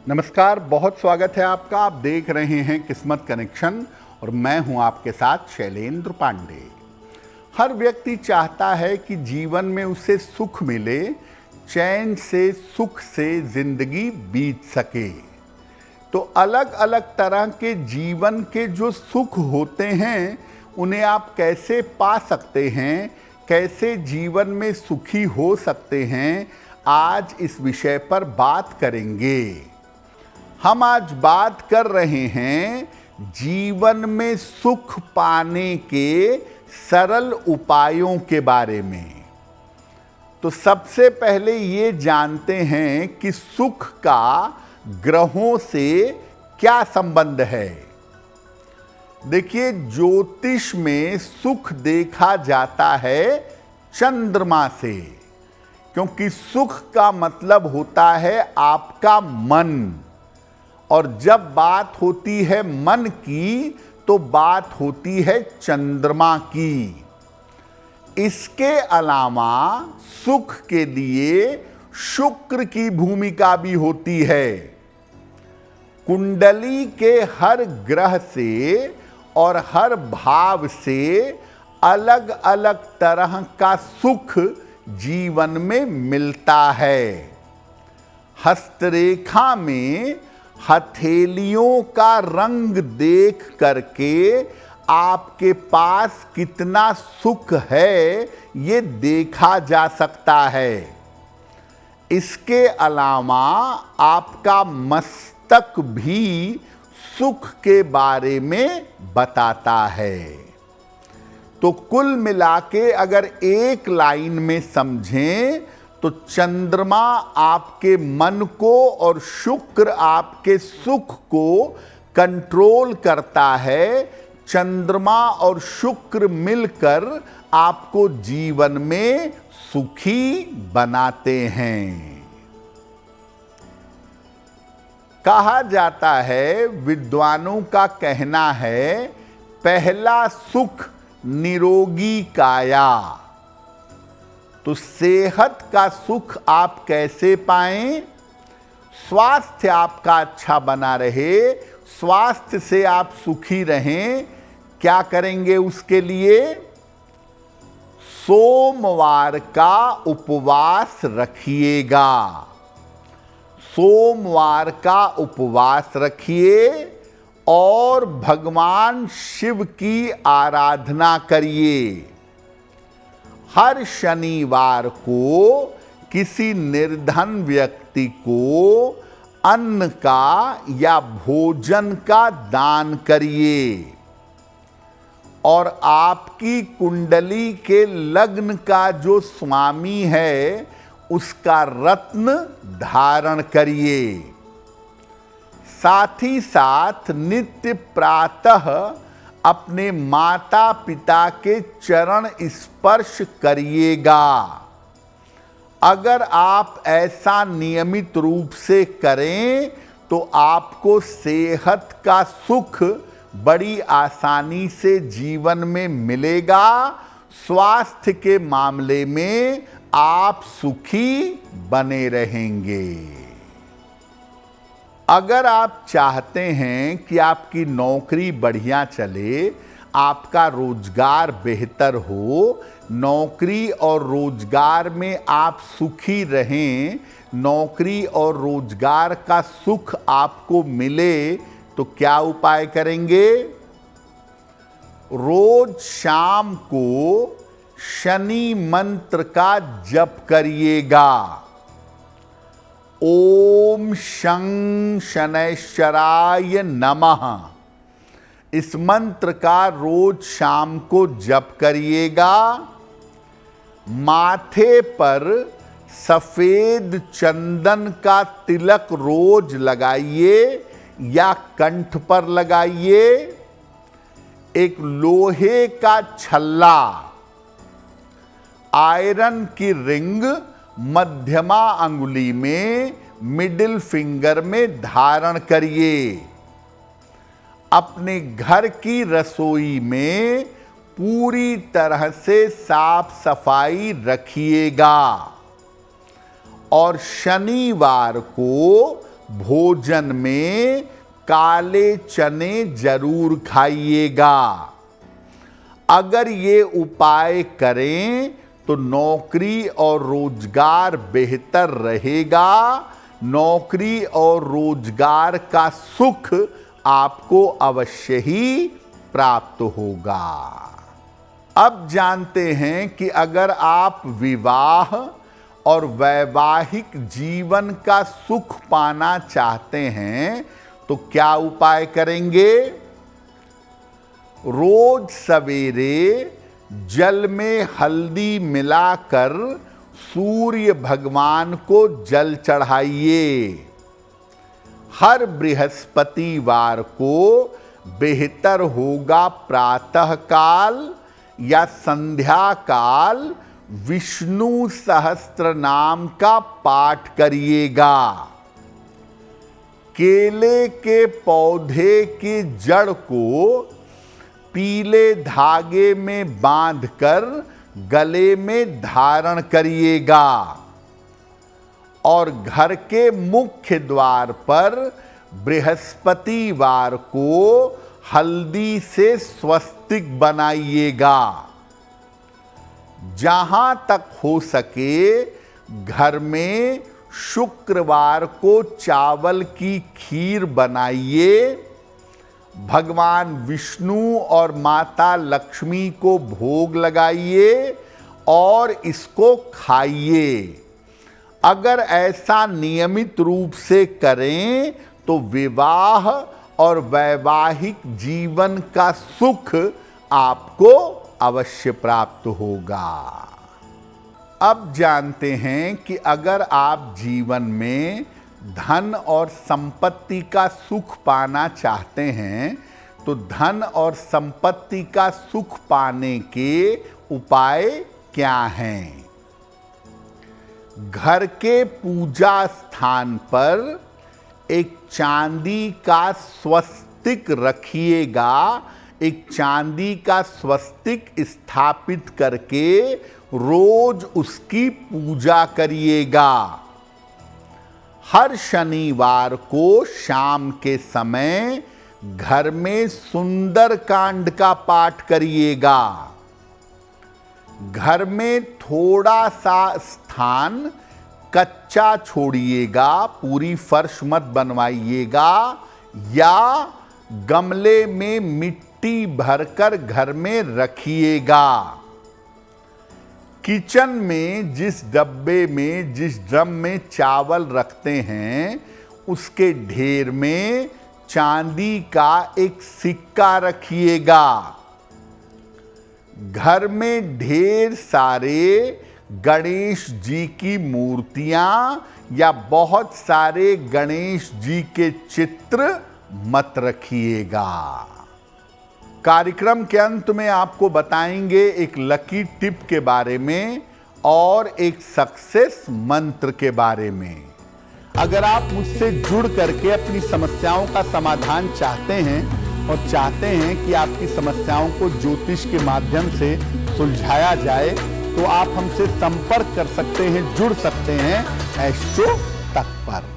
नमस्कार, बहुत स्वागत है आपका। आप देख रहे हैं किस्मत कनेक्शन और मैं हूं आपके साथ शैलेंद्र पांडे। हर व्यक्ति चाहता है कि जीवन में उसे सुख मिले, चैन से सुख से जिंदगी बीत सके। तो अलग अलग तरह के जीवन के जो सुख होते हैं उन्हें आप कैसे पा सकते हैं, कैसे जीवन में सुखी हो सकते हैं, आज इस विषय पर बात करेंगे। हम आज बात कर रहे हैं जीवन में सुख पाने के सरल उपायों के बारे में। तो सबसे पहले ये जानते हैं कि सुख का ग्रहों से क्या संबंध है। देखिए, ज्योतिष में सुख देखा जाता है चंद्रमा से, क्योंकि सुख का मतलब होता है आपका मन, और जब बात होती है मन की तो बात होती है चंद्रमा की। इसके अलावा सुख के लिए शुक्र की भूमिका भी होती है। कुंडली के हर ग्रह से और हर भाव से अलग अलग तरह का सुख जीवन में मिलता है। हस्तरेखा में हथेलियों का रंग देख करके आपके पास कितना सुख है ये देखा जा सकता है। इसके अलावा आपका मस्तक भी सुख के बारे में बताता है। तो कुल मिलाके अगर एक लाइन में समझें तो चंद्रमा आपके मन को और शुक्र आपके सुख को कंट्रोल करता है। चंद्रमा और शुक्र मिलकर आपको जीवन में सुखी बनाते हैं। कहा जाता है, विद्वानों का कहना है, पहला सुख निरोगी काया। तो सेहत का सुख आप कैसे पाएं? स्वास्थ्य आपका अच्छा बना रहे, स्वास्थ्य से आप सुखी रहें। क्या करेंगे उसके लिए? सोमवार का उपवास रखिएगा। सोमवार का उपवास रखिए और भगवान शिव की आराधना करिए। हर शनिवार को किसी निर्धन व्यक्ति को अन्न का या भोजन का दान करिए और आपकी कुंडली के लग्न का जो स्वामी है उसका रत्न धारण करिए। साथ ही साथ नित्य प्रातः अपने माता पिता के चरण स्पर्श करिएगा। अगर आप ऐसा नियमित रूप से करें तो आपको सेहत का सुख बड़ी आसानी से जीवन में मिलेगा। स्वास्थ्य के मामले में आप सुखी बने रहेंगे। अगर आप चाहते हैं कि आपकी नौकरी बढ़िया चले, आपका रोजगार बेहतर हो, नौकरी और रोजगार में आप सुखी रहें, नौकरी और रोजगार का सुख आपको मिले, तो क्या उपाय करेंगे? रोज शाम को शनि मंत्र का जप करिएगा। ओम शं शनैश्चराय नमः। इस मंत्र का रोज शाम को जप करिएगा। माथे पर सफेद चंदन का तिलक रोज लगाइए या कंठ पर लगाइए। एक लोहे का छल्ला, आयरन की रिंग मध्यमा अंगुली में, मिडिल फिंगर में धारण करिए। अपने घर की रसोई में पूरी तरह से साफ सफाई रखिएगा और शनिवार को भोजन में काले चने जरूर खाइएगा। अगर ये उपाय करें तो नौकरी और रोजगार बेहतर रहेगा। नौकरी और रोजगार का सुख आपको अवश्य ही प्राप्त होगा। अब जानते हैं कि अगर आप विवाह और वैवाहिक जीवन का सुख पाना चाहते हैं तो क्या उपाय करेंगे। रोज सवेरे जल में हल्दी मिलाकर सूर्य भगवान को जल चढ़ाइए। हर बृहस्पतिवार को बेहतर होगा प्रातः काल या संध्या काल विष्णु सहस्त्र नाम का पाठ करिएगा। केले के पौधे की जड़ को पीले धागे में बांधकर गले में धारण करिएगा और घर के मुख्य द्वार पर बृहस्पतिवार को हल्दी से स्वस्तिक बनाइएगा। जहां तक हो सके घर में शुक्रवार को चावल की खीर बनाइए। भगवान विष्णु और माता लक्ष्मी को भोग लगाइए और इसको खाइए। अगर ऐसा नियमित रूप से करें तो विवाह और वैवाहिक जीवन का सुख आपको अवश्य प्राप्त होगा। अब जानते हैं कि अगर आप जीवन में धन और संपत्ति का सुख पाना चाहते हैं तो धन और संपत्ति का सुख पाने के उपाय क्या हैं। घर के पूजा स्थान पर एक चांदी का स्वस्तिक रखिएगा। एक चांदी का स्वस्तिक स्थापित करके रोज उसकी पूजा करिएगा। हर शनिवार को शाम के समय घर में सुंदर कांड का पाठ करिएगा। घर में थोड़ा सा स्थान कच्चा छोड़िएगा, पूरी फर्श मत बनवाइएगा, या गमले में मिट्टी भरकर घर में रखिएगा। किचन में जिस डब्बे में, जिस ड्रम में चावल रखते हैं उसके ढेर में चांदी का एक सिक्का रखिएगा। घर में ढेर सारे गणेश जी की मूर्तियां या बहुत सारे गणेश जी के चित्र मत रखिएगा। कार्यक्रम के अंत में आपको बताएंगे एक लकी टिप के बारे में और एक सक्सेस मंत्र के बारे में। अगर आप मुझसे जुड़ करके अपनी समस्याओं का समाधान चाहते हैं और चाहते हैं कि आपकी समस्याओं को ज्योतिष के माध्यम से सुलझाया जाए तो आप हमसे संपर्क कर सकते हैं, जुड़ सकते हैं एस्ट्रो तक पर।